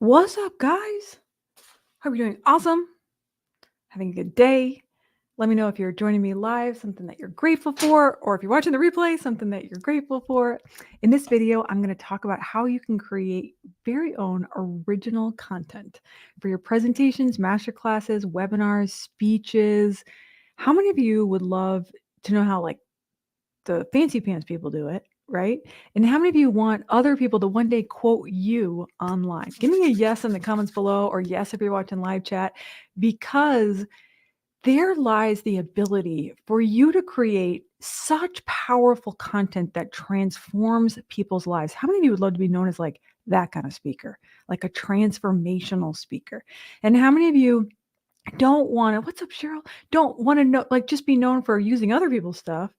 What's up, guys? Hope you're doing awesome, having a good day. Let me know if you're joining me live, something that you're grateful for, or if you're watching the replay, something that you're grateful for. In this video, I'm going to talk about how you can create very own original content for your presentations, masterclasses, webinars, speeches. How many of you would love to know how, like, the fancy pants people do it, right? And how many of you want other people to one day quote you online? Give me a yes in the comments below, or yes if you're watching live chat, because there lies the ability for you to create such powerful content that transforms people's lives. How many of you would love to be known as like that kind of speaker, like a transformational speaker? And how many of you don't want to, what's up, Cheryl? Don't want to know, like, just be known for using other people's stuff,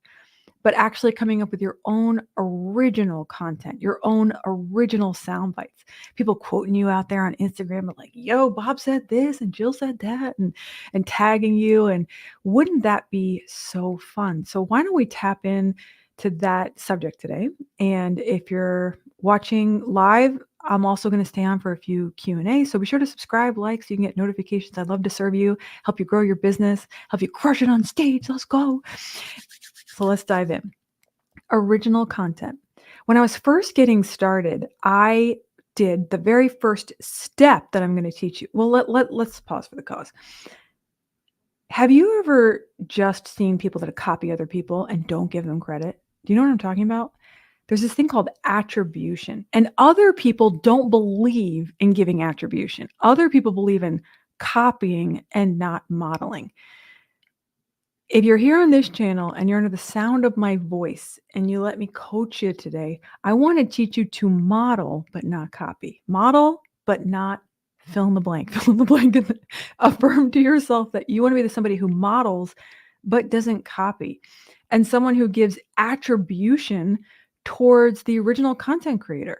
but actually coming up with your own original content, your own original sound bites. People quoting you out there on Instagram, like, yo, Bob said this and Jill said that, and tagging you. And wouldn't that be so fun? So why don't we tap in to that subject today? And if you're watching live, I'm also going to stay on for a few Q&A. So be sure to subscribe, like, so you can get notifications. I'd love to serve you, help you grow your business, help you crush it on stage. Let's go. So let's dive in. Original content. When I was first getting started, I did the very first step that I'm going to teach you. Well, let's pause for the cause. Have you ever just seen people that copy other people and don't give them credit? Do you know what I'm talking about? There's this thing called attribution, and other people don't believe in giving attribution. Other people believe in copying and not modeling. If you're here on this channel and you're under the sound of my voice and you let me coach you today, I want to teach you to model but not copy. Model but not fill in the blank. Fill in the blank and affirm to yourself that you want to be somebody who models but doesn't copy, and someone who gives attribution towards the original content creator.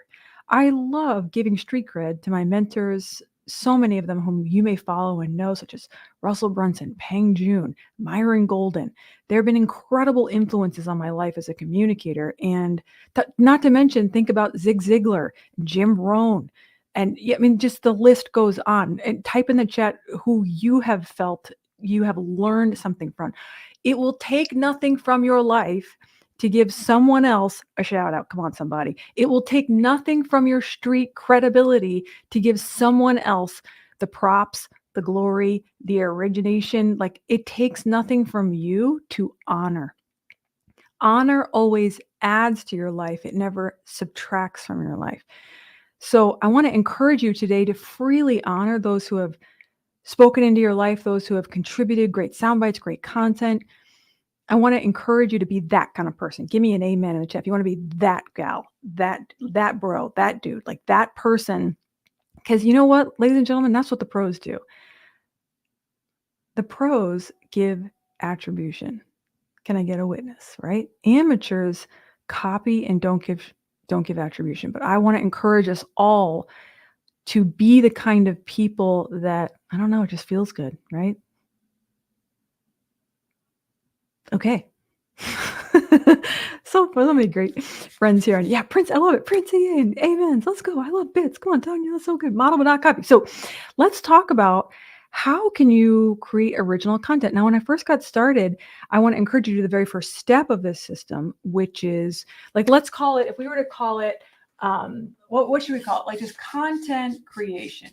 I love giving street cred to my mentors, so many of them whom you may follow and know, such as Russell Brunson, Peng Joon, Myron Golden. There have been incredible influences on my life as a communicator. And not to mention, think about Zig Ziglar, Jim Rohn. And I mean, just the list goes on. And type in the chat who you have felt you have learned something from. It will take nothing from your life to give someone else a shout out. Come on, somebody. It will take nothing from your street credibility to give someone else the props, the glory, the origination. Like, it takes nothing from you to honor. Honor always adds to your life. It never subtracts from your life. So I want to encourage you today to freely honor those who have spoken into your life, those who have contributed great sound bites, great content. I want to encourage you to be that kind of person. Give me an amen in the chat if you want to be that gal, that bro, that dude, like that person. Because you know what, ladies and gentlemen, that's what the pros do. The pros give attribution. Can I get a witness, right? Amateurs copy and don't give attribution. But I want to encourage us all to be the kind of people that, I don't know, it just feels good, right? Okay. So many great friends here. And yeah, Prince, I love it. Prince Ian, amen. Let's go. I love bits. Come on, Tanya, that's so good. Model but not copy. So let's talk about how can you create original content. Now, when I first got started, I want to encourage you to do the very first step of this system, which is, like, let's call it, if we were to call it, what should we call it? Like, just content creation.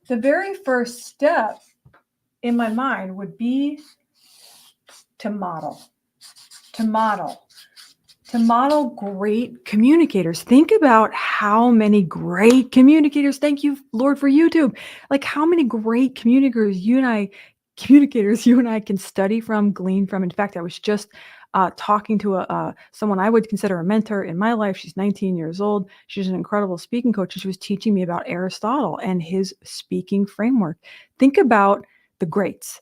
The very first step in my mind would be to model great communicators. Think about how many great communicators. Thank you, Lord, for YouTube. Like, how many great communicators you and I can study from, glean from. In fact, I was just talking to someone I would consider a mentor in my life. She's 19 years old. She's an incredible speaking coach. She was teaching me about Aristotle and his speaking framework. Think about the greats.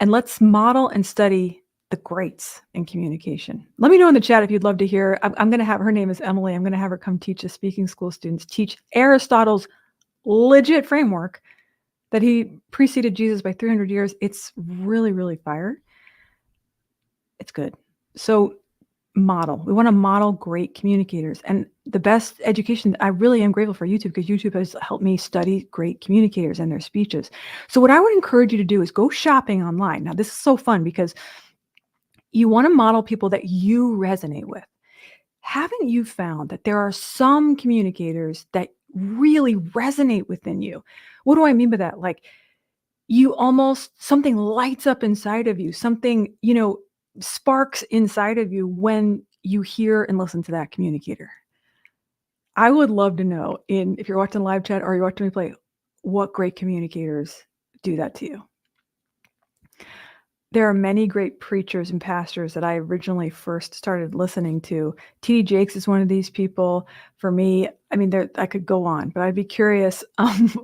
And let's model and study the greats in communication. Let me know in the chat if you'd love to hear. I'm going to have, her name is Emily. I'm going to have her come teach the speaking school students, teach Aristotle's legit framework that he preceded Jesus by 300 years. It's really, really fire. It's good. So model. We want to model great communicators. And the best education, I really am grateful for YouTube because YouTube has helped me study great communicators and their speeches. So what I would encourage you to do is go shopping online. Now, this is so fun because you want to model people that you resonate with. Haven't you found that there are some communicators that really resonate within you? What do I mean by that? Like you almost something lights up inside of you, something, sparks inside of you when you hear and listen to that communicator. I would love to know if you're watching live chat or you're watching replay, what great communicators do that to you. There are many great preachers and pastors that I originally first started listening to. T.D. Jakes is one of these people. For me, I mean, I could go on, but I'd be curious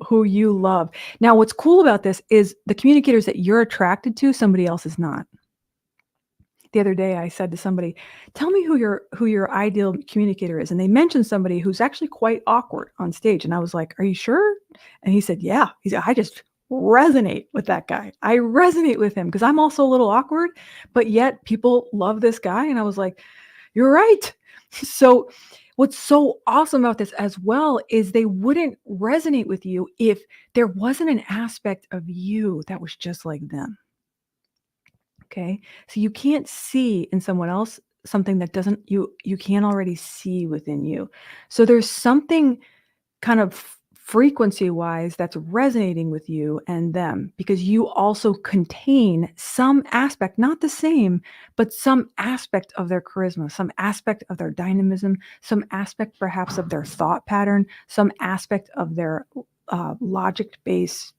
who you love. Now, what's cool about this is the communicators that you're attracted to, somebody else is not. The other day, I said to somebody, "Tell me who your ideal communicator is," and they mentioned somebody who's actually quite awkward on stage, and I was like, "Are you sure?" And he said, "Yeah." He said, "I just resonate with that guy. I resonate with him because I'm also a little awkward, but yet people love this guy." And I was like, "You're right." So what's so awesome about this as well is they wouldn't resonate with you if there wasn't an aspect of you that was just like them. Okay. So you can't see in someone else something that doesn't you can't already see within you. So there's something kind of frequency wise that's resonating with you and them because you also contain some aspect, not the same, but some aspect of their charisma, some aspect of their dynamism, some aspect perhaps of their thought pattern, some aspect of their logic based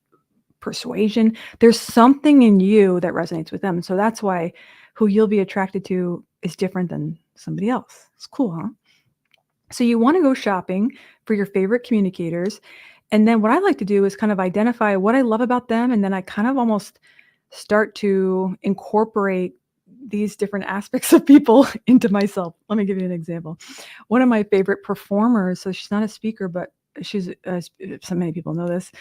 persuasion. There's something in you that resonates with them. So that's why who you'll be attracted to is different than somebody else. It's cool, huh? So you want to go shopping for your favorite communicators. And then what I like to do is kind of identify what I love about them. And then I kind of almost start to incorporate these different aspects of people into myself. Let me give you an example. One of my favorite performers, so she's not a speaker, but she's, so many people know this,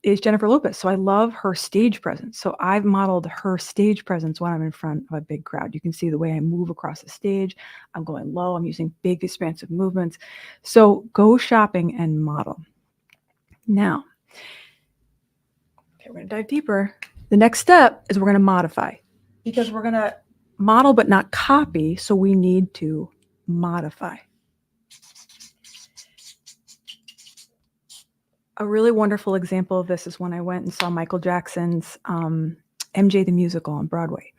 is Jennifer Lopez. So I love her stage presence. So I've modeled her stage presence when I'm in front of a big crowd. You can see the way I move across the stage. I'm going low. I'm using big, expansive movements. So go shopping and model. Now, okay, we're going to dive deeper. The next step is we're going to modify because we're going to model but not copy. So we need to modify. A really wonderful example of this is when I went and saw Michael Jackson's MJ the Musical on Broadway.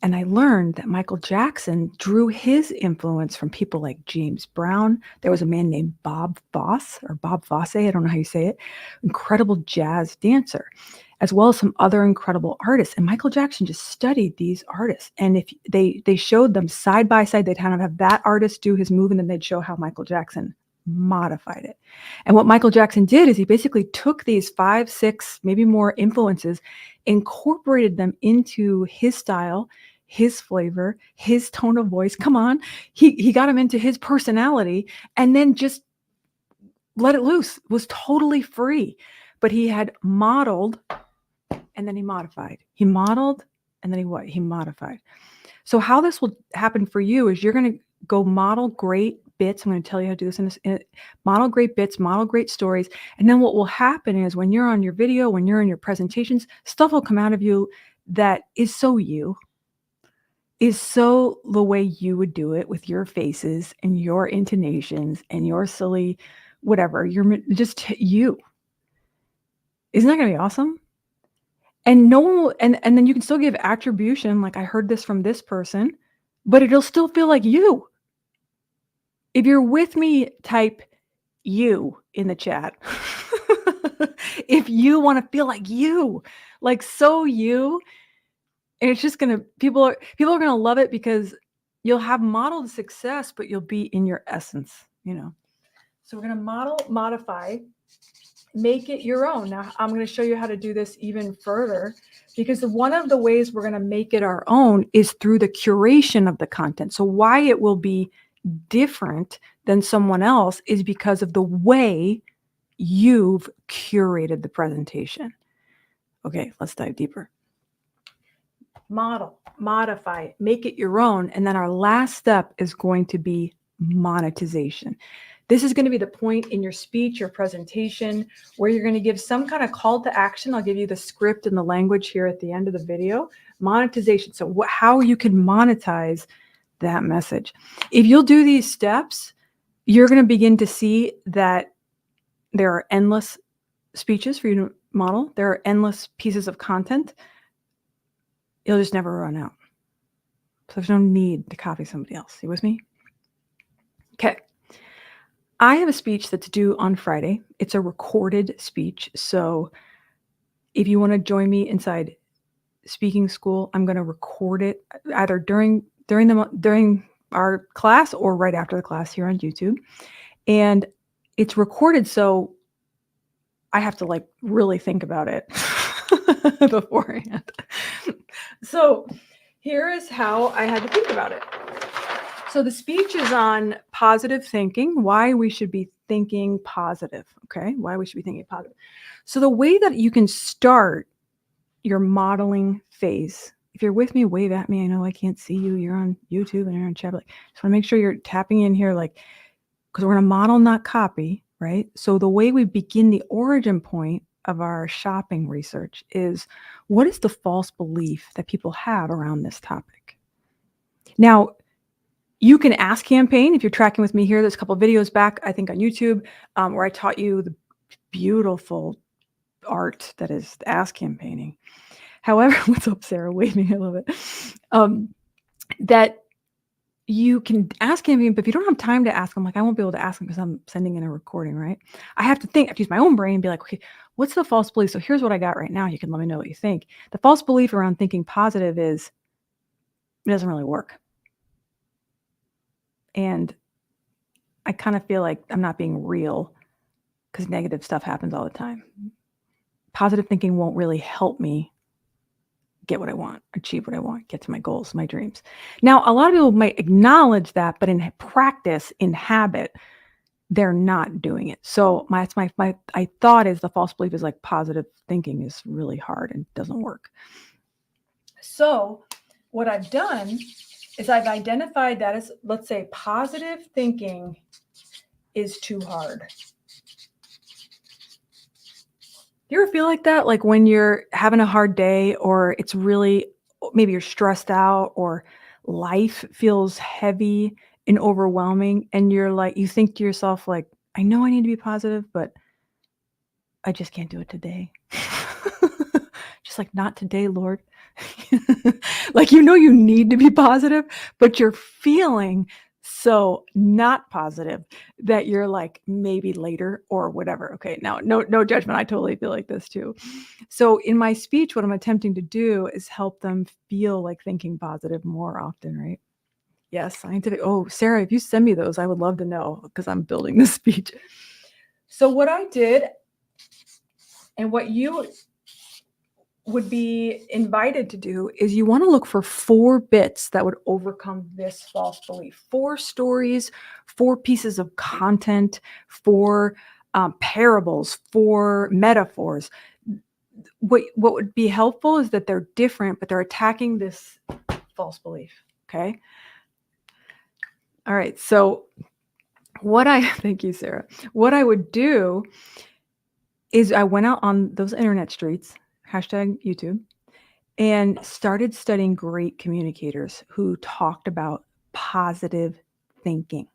And I learned that Michael Jackson drew his influence from people like James Brown. There was a man named Bob Fosse, I don't know how you say it, incredible jazz dancer, as well as some other incredible artists. And Michael Jackson just studied these artists. And if they showed them side by side, they'd kind of have that artist do his move, and then they'd show how Michael Jackson modified it. And what Michael Jackson did is he basically took these 5, 6, maybe more influences, incorporated them into his style, his flavor, his tone of voice. Come on. He got him into his personality and then just let it loose. It was totally free. But he had modeled and then he modified. He modeled and then he modified. So how this will happen for you is you're going to go model great bits. I'm going to tell you how to do this model great bits, model great stories. And then what will happen is when you're on your video, when you're in your presentations, stuff will come out of you that is so you, is so the way you would do it with your faces and your intonations and your silly, whatever, you're just you. Isn't that going to be awesome? And no one will, and then you can still give attribution. Like I heard this from this person, but it'll still feel like you. If you're with me, type you in the chat. If you want to feel like you, like so you, and it's just gonna people are gonna love it because you'll have modeled success, but you'll be in your essence, So we're gonna modify, make it your own. Now I'm gonna show you how to do this even further because one of the ways we're gonna make it our own is through the curation of the content. So why it will be different than someone else is because of the way you've curated the presentation. Okay, let's dive deeper. model, modify, make it your own. And then our last step is going to be monetization. This is going to be the point in your speech, your presentation, where you're going to give some kind of call to action. I'll give you the script and the language here at the end of the video. Monetization. So how you can monetize that message. If you'll do these steps, you're going to begin to see that there are endless speeches for you to model. There are endless pieces of content. You'll just never run out. So there's no need to copy somebody else. You with me? Okay. I have a speech that's due on Friday. It's a recorded speech. So if you want to join me inside speaking school, I'm going to record it either during our class or right after the class here on YouTube. And it's recorded, so I have to like really think about it beforehand. So here is how I had to think about it. So the speech is on positive thinking, why we should be thinking positive, okay? Why we should be thinking positive. So the way that you can start your modeling phase, if you're with me, wave at me. I know I can't see you. You're on YouTube and you're on chat. Like, just want to make sure you're tapping in here, like, because we're going to model, not copy, right? So the way we begin the origin point of our shopping research is, what is the false belief that people have around this topic? Now, you can ask campaign. If you're tracking with me here, there's a couple of videos back, I think on YouTube, where I taught you the beautiful art that is the ask campaigning. However, what's up, Sarah? Waving, I love it. That you can ask campaign, but if you don't have time to ask them, like I won't be able to ask them because I'm sending in a recording, right? I have to think, I have to use my own brain and be like, okay, what's the false belief? So here's what I got right now. You can let me know what you think. The false belief around thinking positive is it doesn't really work. And I kind of feel like I'm not being real because negative stuff happens all the time. Positive thinking won't really help me get what I want, achieve what I want, get to my goals, my dreams. Now, a lot of people might acknowledge that, but in practice, in habit, they're not doing it. So my thought is the false belief is like positive thinking is really hard and doesn't work. So what I've done is I've identified that as, let's say, positive thinking is too hard. Do you ever feel like that? Like when you're having a hard day, or it's really, maybe you're stressed out, or life feels heavy and overwhelming, and you're like, you think to yourself, like, I know I need to be positive, but I just can't do it today. Just like, not today, Lord. Like, you need to be positive, but you're feeling so not positive that you're like, maybe later or whatever. Okay, now no judgment. I totally feel like this too. So in my speech, what I'm attempting to do is help them feel like thinking positive more often, right? Yes, scientific. Oh, Sarah, if you send me those, I would love to know, because I'm building this speech. So what I did, and what you would be invited to do, is you want to look for 4 bits that would overcome this false belief. 4 stories, 4 pieces of content, 4 parables, 4 metaphors. What would be helpful is that they're different, but they're attacking this false belief. Okay. All right. So thank you, Sarah. What I would do is I went out on those internet streets, #YouTube, and started studying great communicators who talked about positive thinking.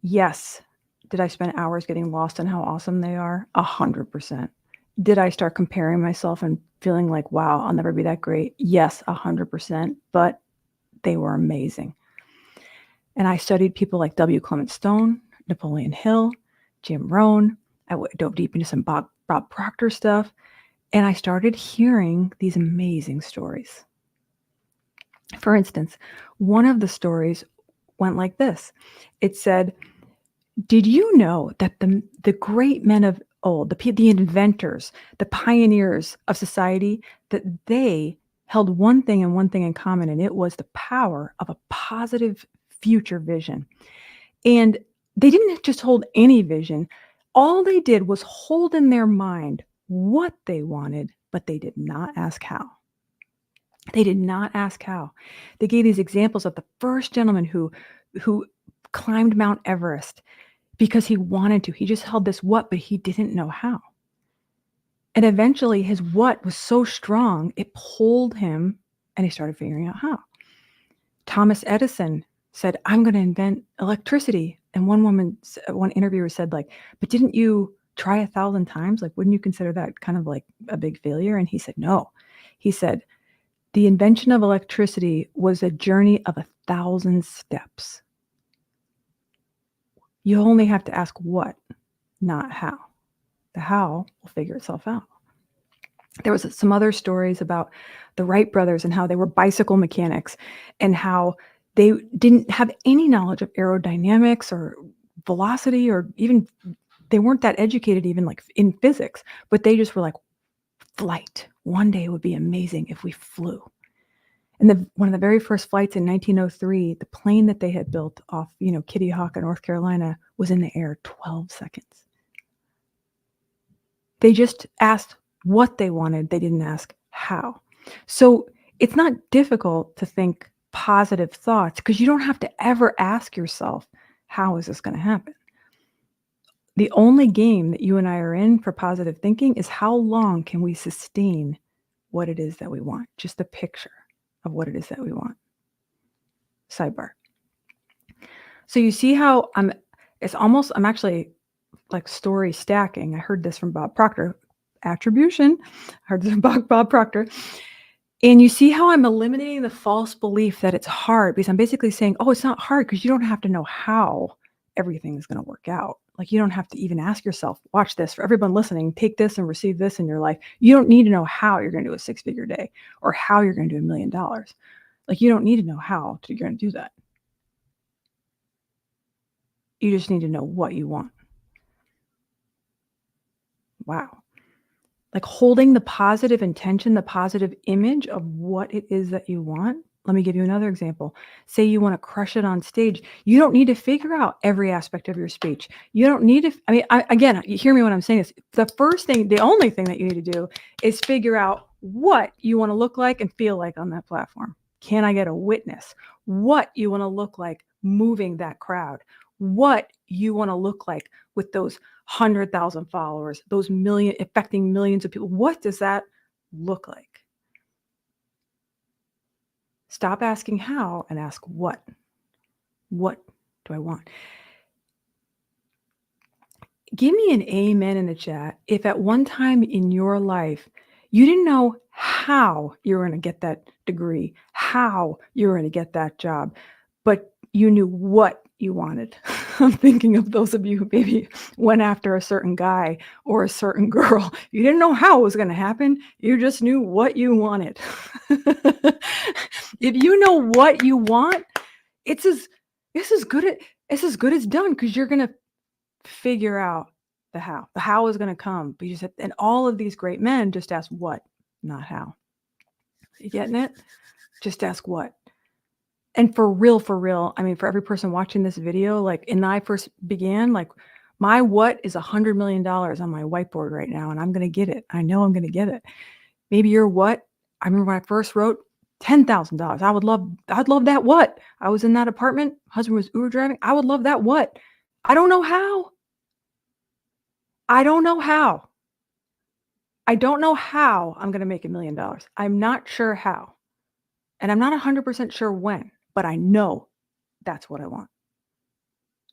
Yes. Did I spend hours getting lost in how awesome they are? 100%. Did I start comparing myself and feeling like, wow, I'll never be that great? Yes, 100%. But they were amazing. And I studied people like W. Clement Stone, Napoleon Hill, Jim Rohn. I dove deep into some Bob Proctor stuff. And I started hearing these amazing stories. For instance, one of the stories went like this. It said, did you know that the great men of old, the inventors, the pioneers of society, that they held one thing and one thing in common, and it was the power of a positive future vision. And they didn't just hold any vision. All they did was hold in their mind what they wanted, but they did not ask how. They did not ask how. They gave these examples of the first gentleman who climbed Mount Everest because he wanted to. He just held this what, but he didn't know how. And eventually his what was so strong, it pulled him and he started figuring out how. Thomas Edison said, I'm going to invent electricity. And one interviewer said, like, but didn't you try 1,000 times? Like, wouldn't you consider that kind of like a big failure? And he said, no. He said, the invention of electricity was a journey of 1,000 steps. You only have to ask what, not how. The how will figure itself out. There was some other stories about the Wright brothers and how they were bicycle mechanics and how they didn't have any knowledge of aerodynamics or velocity, or even they weren't that educated even like in physics, but they just were like, flight. One day it would be amazing if we flew. And one of the very first flights in 1903, the plane that they had built off, Kitty Hawk in North Carolina was in the air 12 seconds. They just asked what they wanted. They didn't ask how. So it's not difficult to think positive thoughts because you don't have to ever ask yourself, how is this going to happen? The only game that you and I are in for positive thinking is how long can we sustain what it is that we want, just a picture of what it is that we want. Sidebar. So you see how I'm actually like story stacking. I heard this from Bob Proctor. Attribution. I heard this from Bob Proctor. And you see how I'm eliminating the false belief that it's hard, because I'm basically saying, oh, it's not hard because you don't have to know how everything is going to work out. Like, you don't have to even ask yourself, watch this, for everyone listening, take this and receive this in your life. You don't need to know how you're going to do a 6-figure day or how you're going to do $1 million. Like, you don't need to know how you're going to do that. You just need to know what you want. Wow. Like, holding the positive intention, the positive image of what it is that you want. Let me give you another example. Say you want to crush it on stage. You don't need to figure out every aspect of your speech. You don't need to, again, you hear me when I'm saying this. The only thing that you need to do is figure out what you want to look like and feel like on that platform. Can I get a witness? What you want to look like moving that crowd? What you want to look like with those 100,000 followers, those affecting millions of people. What does that look like? Stop asking how and ask what. What do I want? Give me an amen in the chat if at one time in your life you didn't know how you were going to get that degree, how you were going to get that job, but you knew what you wanted. I'm thinking of those of you who maybe went after a certain guy or a certain girl. You didn't know how it was going to happen. You just knew what you wanted. If you know what you want, it's as good as done, because you're going to figure out the how. The how is going to come. But and all of these great men just ask what, not how. You getting it? Just ask what. And for real, for every person watching this video, like, and I first began, like, my what is $100 million on my whiteboard right now, and I'm going to get it. I know I'm going to get it. Maybe your what, I remember when I first wrote $10,000. I'd love that what. I was in that apartment, husband was Uber driving. I would love that what. I don't know how. I don't know how I'm going to make $1 million. I'm not sure how. And I'm not 100% sure when, but I know that's what I want.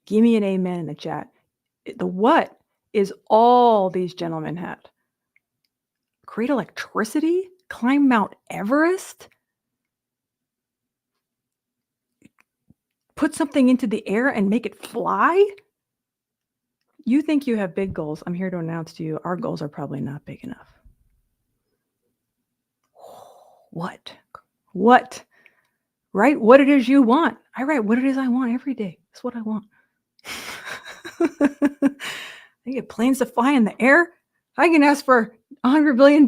Give me an amen in the chat. The what is all these gentlemen had. Create electricity, climb Mount Everest, put something into the air and make it fly. You think you have big goals. I'm here to announce to you, our goals are probably not big enough. What? Write what it is you want. I write what it is I want every day. That's what I want. I get planes to fly in the air. I can ask for $100 billion.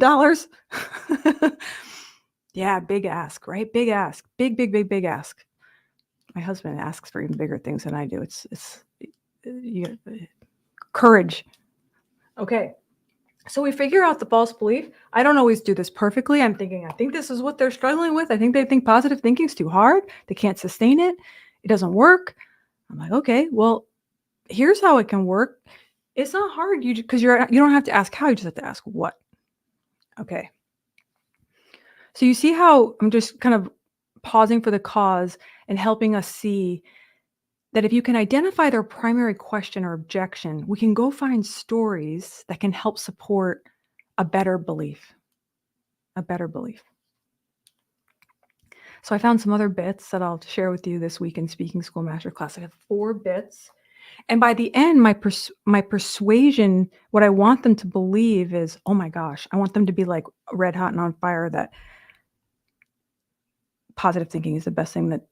Yeah, big ask, right? Big ask. Big ask. My husband asks for even bigger things than I do. It's courage. Okay. So we figure out the false belief. I don't always do this perfectly. I think this is what they're struggling with. I think they think positive thinking's too hard. They can't sustain it. It doesn't work. I'm like, okay, well, here's how it can work. It's not hard. You don't have to ask how, you just have to ask what. Okay. So you see how I'm just kind of pausing for the cause and helping us see that if you can identify their primary question or objection, we can go find stories that can help support a better belief. A better belief. So I found some other bits that I'll share with you this week in Speaking School Masterclass. I have 4 bits. And by the end, my persuasion, what I want them to believe is, oh my gosh, I want them to be like red hot and on fire that positive thinking is the best thing that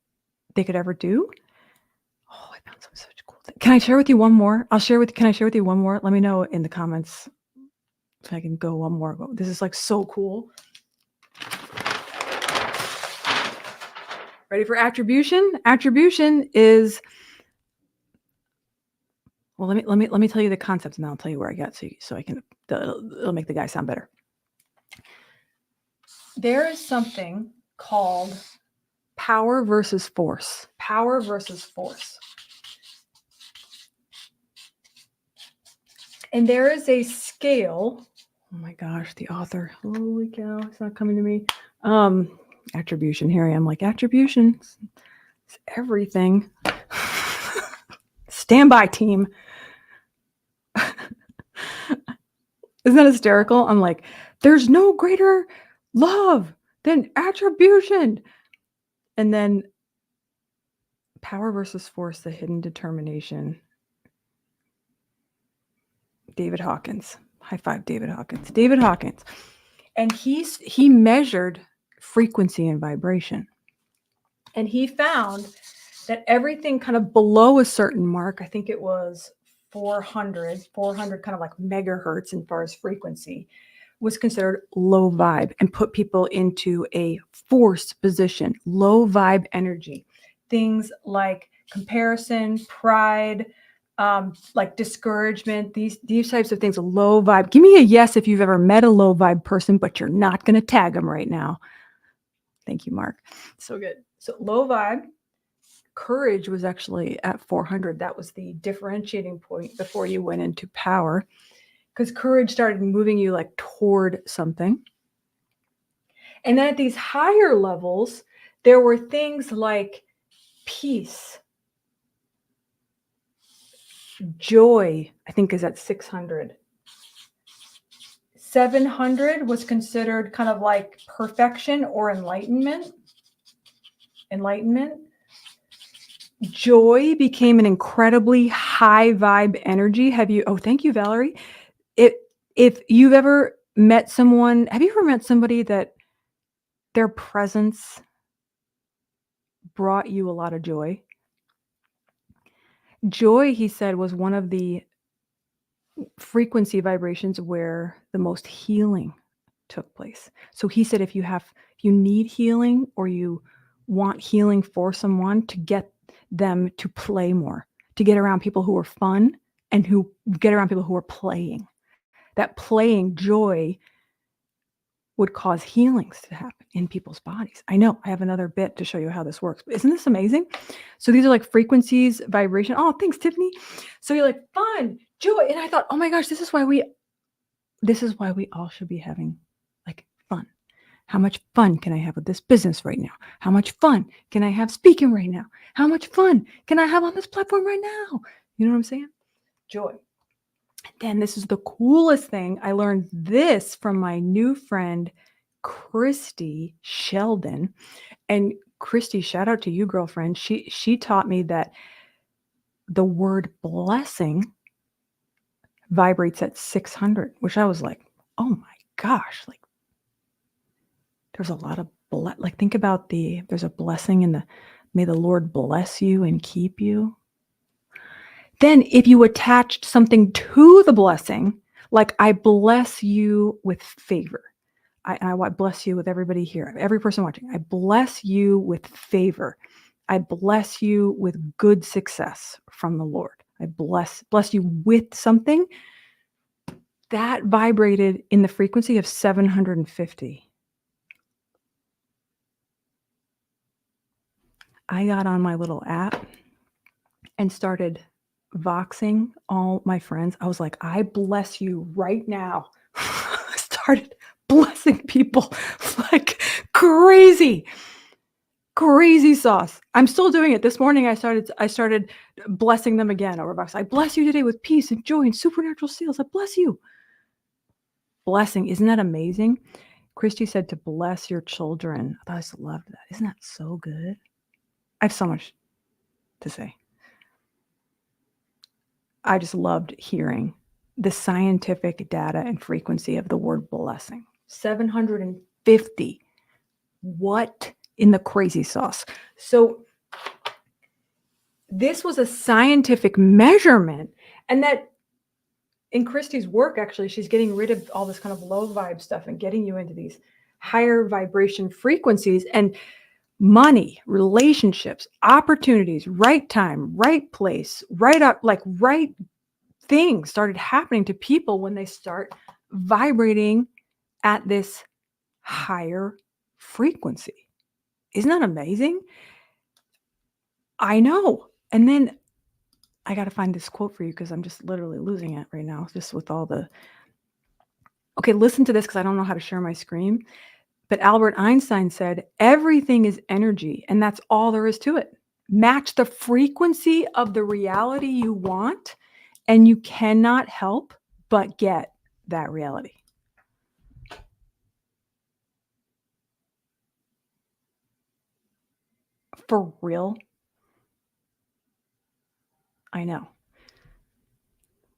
they could ever do. Oh, I found some such cool things. Can I share with you one more? Can I share with you one more? Let me know in the comments if I can go one more. This is like so cool. Ready for attribution? Attribution is, well, let me tell you the concept, and then I'll tell you where I got, so I can, it'll make the guy sound better. There is something called power versus force. Power versus force. And there is a scale. Oh my gosh, the author. Holy cow, it's not coming to me. Attribution. Here I am, like, attribution. It's everything. Standby team. Isn't that hysterical? I'm like, there's no greater love than attribution. And then power versus force, the hidden determination. David Hawkins. High five, David Hawkins. David Hawkins. And he measured frequency and vibration. And he found that everything kind of below a certain mark, I think it was 400 kind of like megahertz as far as frequency, was considered low vibe and put people into a forced position, low vibe energy. Things like comparison, pride, like discouragement, these types of things, low vibe. Give me a yes if you've ever met a low vibe person, but you're not going to tag them right now. Thank you, Mark. So good. So low vibe. Courage was actually at 400. That was the differentiating point before you went into power, because courage started moving you like toward something. And then at these higher levels, there were things like peace, joy, I think is at 600. 700 was considered kind of like perfection or enlightenment. Joy became an incredibly high vibe energy. Thank you, Valerie. If you've ever met someone, have you ever met somebody that their presence brought you a lot of joy? Joy, he said, was one of the frequency vibrations where the most healing took place. So he said, if you need healing or you want healing for someone, to get them to play more, to get around people who are fun and who get around people who are playing. That playing joy would cause healings to happen in people's bodies. I know, I have another bit to show you how this works. But isn't this amazing? So these are like frequencies, vibration. Oh, thanks, Tiffany. So you're like, fun, joy. And I thought, oh my gosh, this is why we all should be having like fun. How much fun can I have with this business right now? How much fun can I have speaking right now? How much fun can I have on this platform right now? You know what I'm saying? Joy. Then this is the coolest thing. I learned this from my new friend, Christy Sheldon. And Christy, shout out to you, girlfriend. She taught me that the word blessing vibrates at 600, which I was like, oh my gosh, like there's a lot of like, think about there's a blessing in may the Lord bless you and keep you. Then if you attached something to the blessing, like I bless you with favor. I bless you with everybody here, every person watching. I bless you with favor. I bless you with good success from the Lord. I bless you with something. that vibrated in the frequency of 750. I got on my little app and started voxing all my friends. I was like, "I bless you right now." I started blessing people like crazy, crazy sauce. I'm still doing it. This morning I started blessing them again over Vox. "I bless you today with peace and joy and supernatural seals. I bless you." Blessing, isn't that amazing? Christy said to bless your children. I just loved that. Isn't that so good? I have so much to say. I just loved hearing the scientific data and frequency of the word blessing. 750. What in the crazy sauce? So this was a scientific measurement, and that in Christy's work, actually, she's getting rid of all this kind of low vibe stuff and getting you into these higher vibration frequencies, and money, relationships, opportunities, right time, right place, right up, like right things started happening to people when they start vibrating at this higher frequency. Isn't that amazing? I know. And then I got to find this quote for you because I'm just literally losing it right now, just with all the. Okay, listen to this because I don't know how to share my screen. But Albert Einstein said, everything is energy, and that's all there is to it. Match the frequency of the reality you want, and you cannot help but get that reality. For real? I know.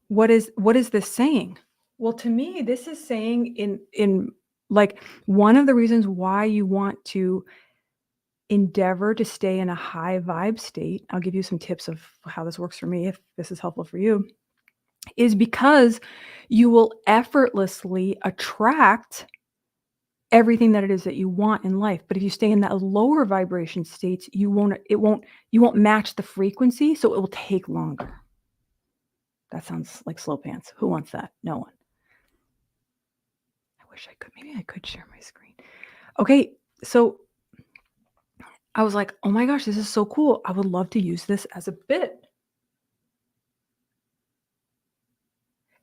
What is this saying? Well, to me, this is saying in like one of the reasons why you want to endeavor to stay in a high vibe state. I'll give you some tips of how this works for me if this is helpful for you. Is because you will effortlessly attract everything that it is that you want in life. But if you stay in that lower vibration states, you won't match the frequency, so it will take longer. That sounds like slow pants. Who wants that? No one. I wish I could. Maybe I could share my screen. Okay, so I was like, oh my gosh, this is so cool. I would love to use this as a bit.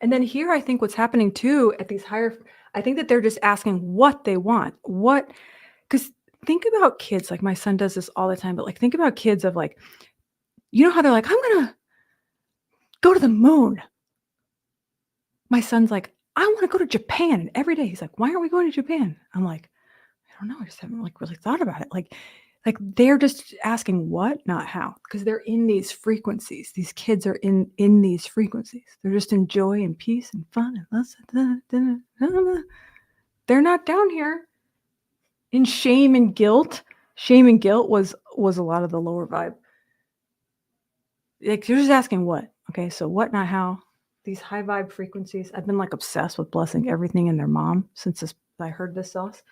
And then here, I think what's happening too at these higher, I think that they're just asking what they want. Because think about kids, like my son does this all the time, but like think about kids of like, you know how they're like, I'm going to go to the moon. My son's like, I want to go to Japan. And every day he's like, why aren't we going to Japan? I'm like, I don't know. I just haven't like really thought about it. Like they're just asking what, not how, because they're in these frequencies. These kids are in these frequencies. They're just in joy and peace and fun and they're not down here in shame and guilt. Shame and guilt was a lot of the lower vibe. Like you're just asking what. Okay, so what, not how. These high vibe frequencies. I've been like obsessed with blessing everything in their mom since I heard this sauce.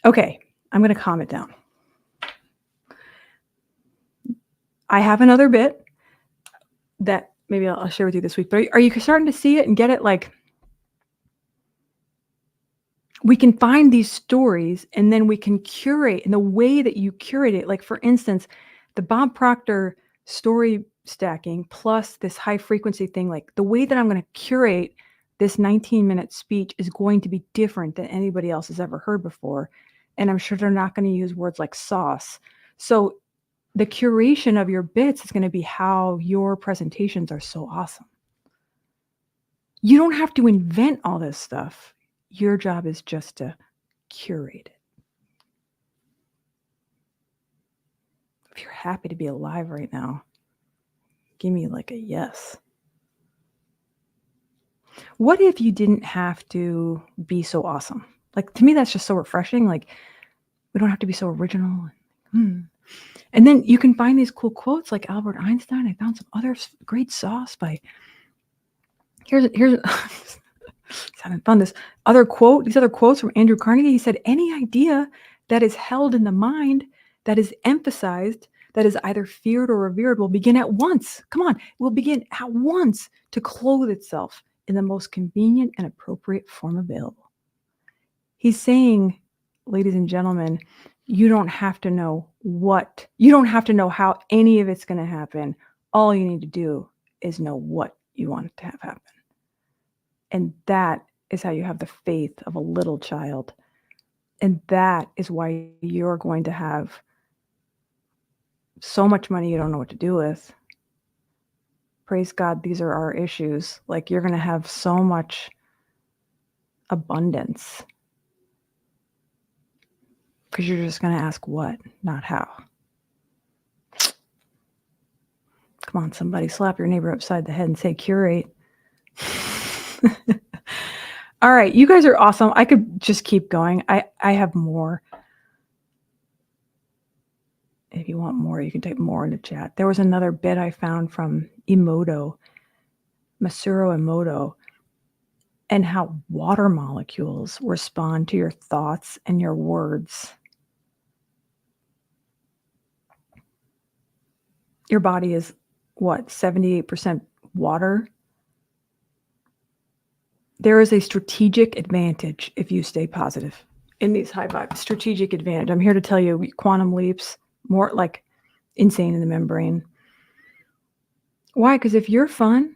Okay, I'm going to calm it down. I have another bit that maybe I'll share with you this week, but are you starting to see it and get it? Like, we can find these stories and then we can curate, and the way that you curate it, like for instance, the Bob Proctor story stacking plus this high frequency thing, like the way that I'm going to curate this 19-minute speech is going to be different than anybody else has ever heard before. And I'm sure they're not going to use words like sauce. So the curation of your bits is going to be how your presentations are so awesome. You don't have to invent all this stuff. Your job is just to curate it. If you're happy to be alive right now, give me like a yes. What if you didn't have to be so awesome? Like, to me, that's just so refreshing. Like, we don't have to be so original. And then you can find these cool quotes like Albert Einstein. I found some other great sauce by, here's having fun. These other quotes from Andrew Carnegie. He said, any idea that is held in the mind, that is emphasized, that is either feared or revered will begin at once. Come on, it will begin at once to clothe itself in the most convenient and appropriate form available. He's saying, ladies and gentlemen, you don't have to know how any of it's going to happen. All you need to do is know what you want to have happen. And that is how you have the faith of a little child. And that is why you're going to have so much money you don't know what to do with. Praise God, these are our issues. Like, you're going to have so much abundance because you're just going to ask what, not how. Come on, somebody slap your neighbor upside the head and say, curate. All right, you guys are awesome. I could just keep going. I have more. If you want more, you can type more in the chat. There was another bit I found from Masaru Emoto, and how water molecules respond to your thoughts and your words. Your body is, 78% water? There is a strategic advantage if you stay positive in these high vibes. Strategic advantage. I'm here to tell you, quantum leaps, more like insane in the membrane. Why? Because if you're fun,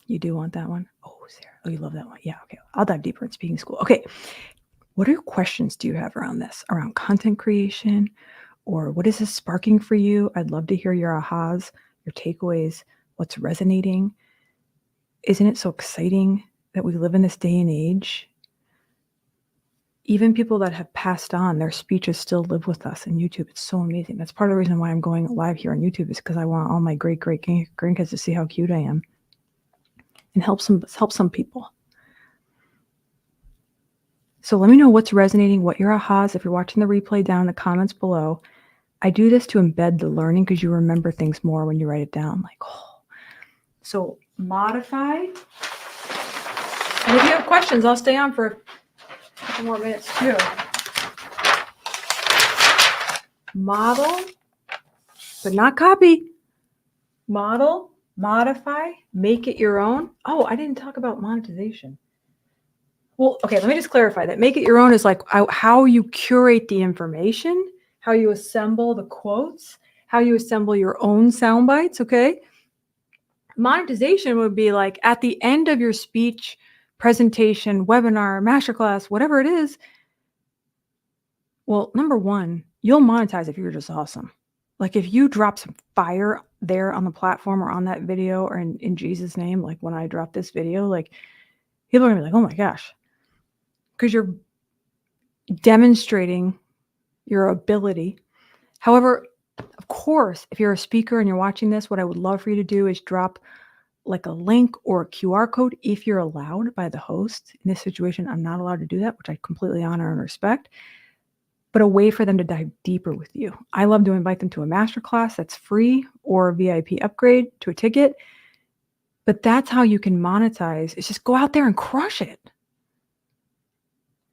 you do want that one. Oh, Sarah. Oh, you love that one. Yeah, okay. I'll dive deeper in speaking school. Okay. What are questions do you have around this? Around content creation? Or what is this sparking for you? I'd love to hear your ahas, your takeaways, what's resonating. Isn't it so exciting that we live in this day and age? Even people that have passed on, their speeches still live with us on YouTube. It's so amazing. That's part of the reason why I'm going live here on YouTube, is because I want all my great grandkids to see how cute I am and help some people. So let me know what's resonating, what your ahas. If you're watching the replay, down in the comments below. I do this to embed the learning because you remember things more when you write it down. Like, oh. So modify. And if you have questions, I'll stay on for a couple more minutes too. Model, but not copy. Model, modify, make it your own. Oh, I didn't talk about monetization. Well, okay, let me just clarify that. Make it your own is like how you curate the information, how you assemble the quotes, how you assemble your own sound bites, okay? Monetization would be like at the end of your speech, presentation, webinar, masterclass, whatever it is. Well, number one, you'll monetize if you're just awesome. Like if you drop some fire there on the platform or on that video, or in Jesus' name, like when I drop this video, like people are gonna be like, oh my gosh, because you're demonstrating your ability. However, of course, if you're a speaker and you're watching this, what I would love for you to do is drop like a link or a QR code if you're allowed by the host. In this situation, I'm not allowed to do that, which I completely honor and respect, but a way for them to dive deeper with you. I love to invite them to a masterclass that's free or a VIP upgrade to a ticket, but that's how you can monetize. It's just go out there and crush it.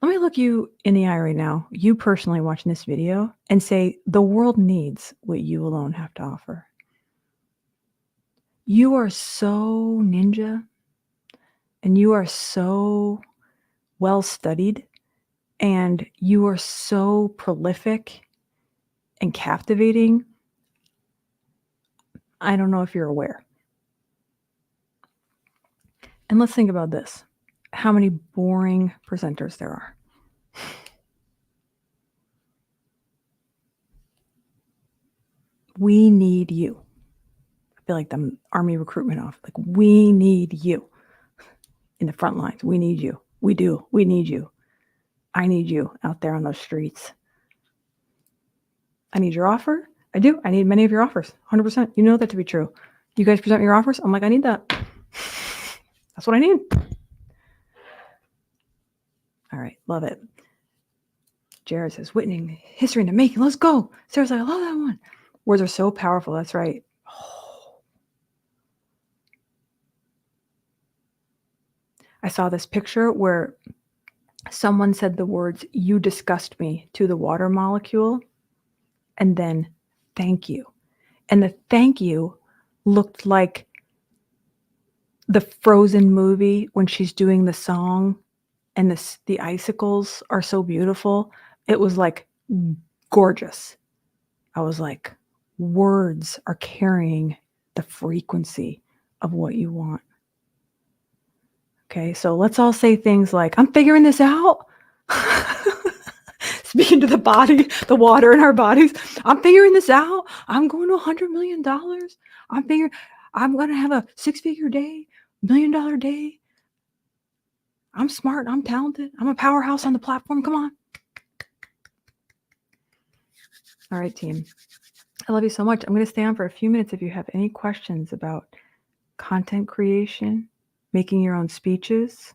Let me look you in the eye right now, you personally watching this video, and say, the world needs what you alone have to offer. You are so ninja, and you are so well studied, and you are so prolific and captivating. I don't know if you're aware. And let's think about this. How many boring presenters there are. We need you. I feel like the Army recruitment office. Like, we need you in the front lines. We need you. We do. We need you. I need you out there on those streets. I need your offer. I do. I need many of your offers. 100%. You know that to be true. You guys present your offers. I'm like, I need that. That's what I need. All right. Love it. Jared says, witnessing history in the making. Let's go. Sarah's like, I love that one. Words are so powerful. That's right. Oh. I saw this picture where someone said the words, you disgust me, to the water molecule, and then thank you. And the thank you looked like the Frozen movie when she's doing the song and the icicles are so beautiful. It was like gorgeous. I was like, words are carrying the frequency of what you want. Okay, so let's all say things like, I'm figuring this out. Speaking to the body, the water in our bodies. I'm figuring this out. I'm going to $100 million. I'm going to have a 6-figure day, $1 million day. I'm smart. I'm talented. I'm a powerhouse on the platform. Come on. All right, team. I love you so much. I'm going to stay on for a few minutes if you have any questions about content creation, making your own speeches.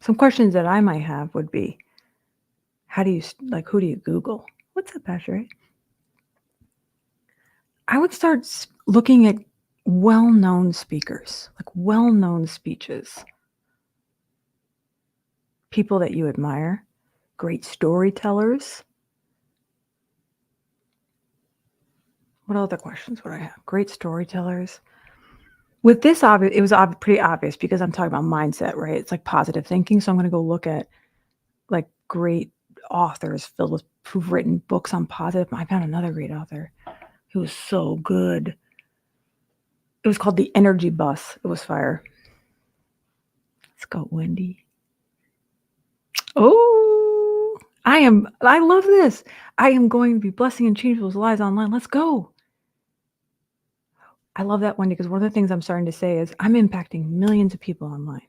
Some questions that I might have would be, who do you Google? What's up, Patrick? I would start looking at well-known speakers, like well-known speeches. People that you admire, great storytellers. What other questions would I have? Great storytellers. With this, it was pretty obvious because I'm talking about mindset, right? It's like positive thinking. So I'm going to go look at like great authors who've written books on positive. I found another great author who was so good. It was called The Energy Bus. It was fire. Let's go, Wendy. Oh, I love this. I am going to be blessing and changing people's lives online. Let's go. I love that, Wendy, because one of the things I'm starting to say is I'm impacting millions of people online.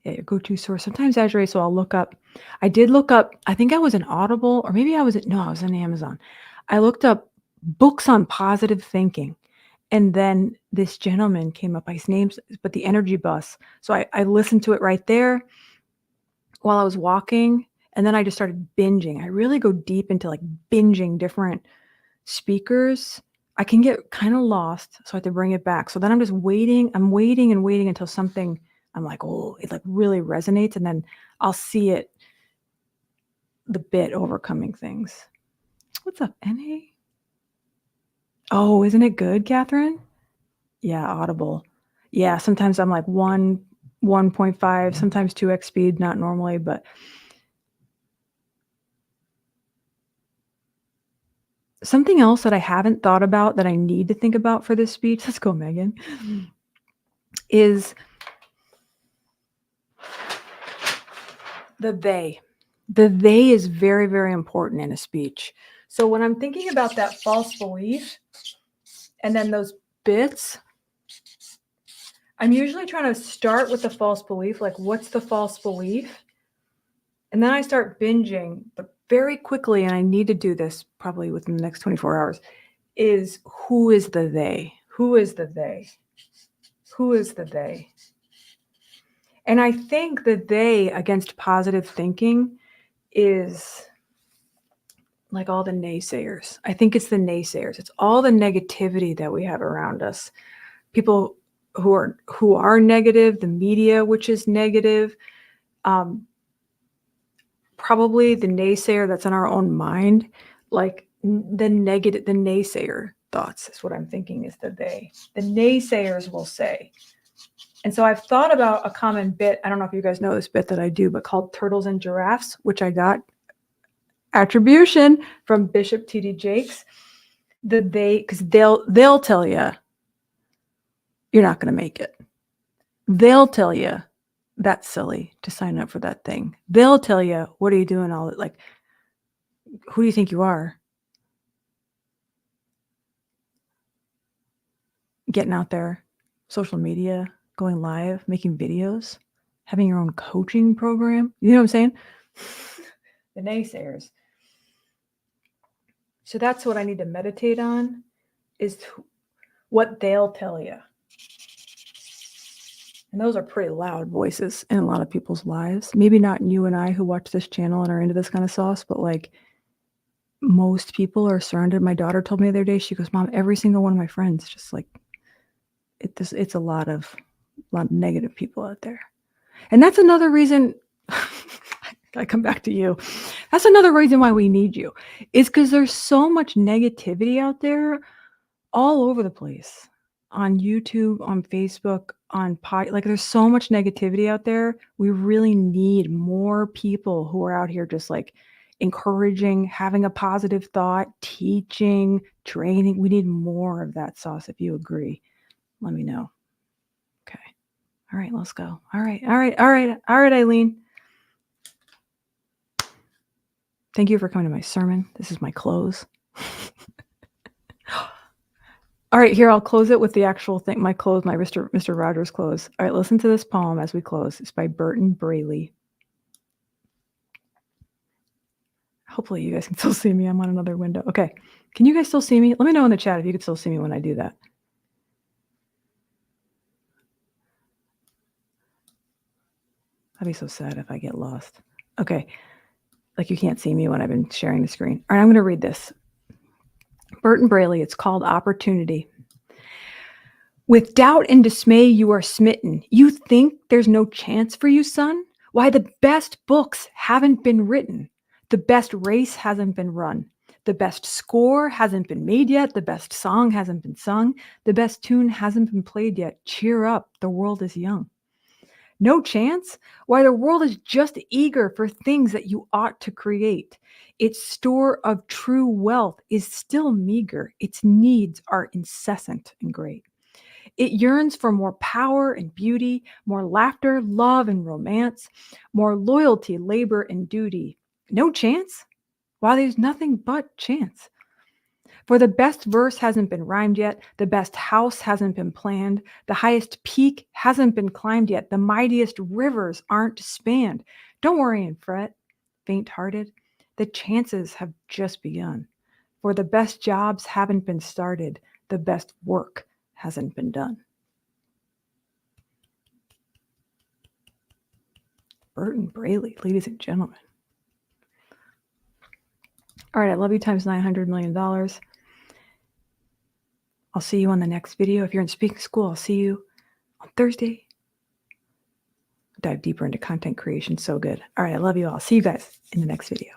Yeah, your go-to source. Sometimes I exaggerate, so I'll look up. I did look up, I think I was in Audible, or maybe I was in Amazon. I looked up books on positive thinking. And then this gentleman came up, his name's, but The Energy Bus. So I listened to it right there while I was walking. And then I just started binging. I really go deep into like binging different speakers. I can get kind of lost, so I have to bring it back. So then I'm just waiting. I'm waiting and waiting until something, I'm like, oh, it like really resonates. And then I'll see it, the bit overcoming things. What's up, NA? Oh, isn't it good, Catherine? Yeah, Audible. Yeah, sometimes I'm like 1.5, sometimes 2x speed, not normally, but something else that I haven't thought about that I need to think about for this speech, let's go, Megan, is the they. The they is very, very important in a speech. So when I'm thinking about that false belief and then those bits, I'm usually trying to start with the false belief, like what's the false belief? And then I start binging, but very quickly, and I need to do this probably within the next 24 hours, is who is the they? Who is the they? Who is the they? And I think the they against positive thinking is like all the naysayers. I think it's the naysayers. It's all the negativity that we have around us. People who are negative, the media, which is negative, probably the naysayer that's in our own mind, like the naysayer thoughts is what I'm thinking is the they. The naysayers will say. And so I've thought about a common bit. I don't know if you guys know this bit that I do, but called Turtles and Giraffes, which I got attribution from Bishop T.D. Jakes. Because they'll tell you you're not going to make it. They'll tell you that's silly to sign up for that thing. They'll tell you, what are you doing all that? Like, who do you think you are? Getting out there, social media, going live, making videos, having your own coaching program. You know what I'm saying? The naysayers. So that's what I need to meditate on, is what they'll tell you. And those are pretty loud voices in a lot of people's lives. Maybe not you and I who watch this channel and are into this kind of sauce, but like most people are surrounded. My daughter told me the other day, she goes, Mom, every single one of my friends, just like, it's a lot of negative people out there. And that's another reason, I come back to you. That's another reason why we need you, is because there's so much negativity out there all over the place on YouTube, on Facebook, like there's so much negativity out there. We really need more people who are out here just like encouraging, having a positive thought, teaching, training. We need more of that sauce. If you agree, let me know. Okay. All right, let's go. All right, Eileen. Thank you for coming to my sermon. This is my close. All right, here, I'll close it with the actual thing, my close, my Mr. Rogers close. All right, listen to this poem as we close. It's by Burton Braley. Hopefully you guys can still see me. I'm on another window. Okay, can you guys still see me? Let me know in the chat if you can still see me when I do that. I'd be so sad if I get lost. Okay, like you can't see me when I've been sharing the screen. All right, I'm going to read this. Burton Braley, it's called Opportunity. With doubt and dismay you are smitten. You think there's no chance for you, son? Why, the best books haven't been written. The best race hasn't been run. The best score hasn't been made yet. The best song hasn't been sung. The best tune hasn't been played yet. Cheer up, the world is young. No chance? Why, the world is just eager for things that you ought to create. Its store of true wealth is still meager. Its needs are incessant and great. It yearns for more power and beauty, more laughter, love, and romance, more loyalty, labor, and duty. No chance? Why, there's nothing but chance. For the best verse hasn't been rhymed yet, the best house hasn't been planned, the highest peak hasn't been climbed yet, the mightiest rivers aren't spanned. Don't worry and fret, faint-hearted. The chances have just begun. For the best jobs haven't been started, the best work hasn't been done. Burton Braley, ladies and gentlemen. All right, I love you times $900 million. I'll see you on the next video. If you're in speaking school, I'll see you on Thursday. Dive deeper into content creation. So good. All right, I love you all. See you guys in the next video.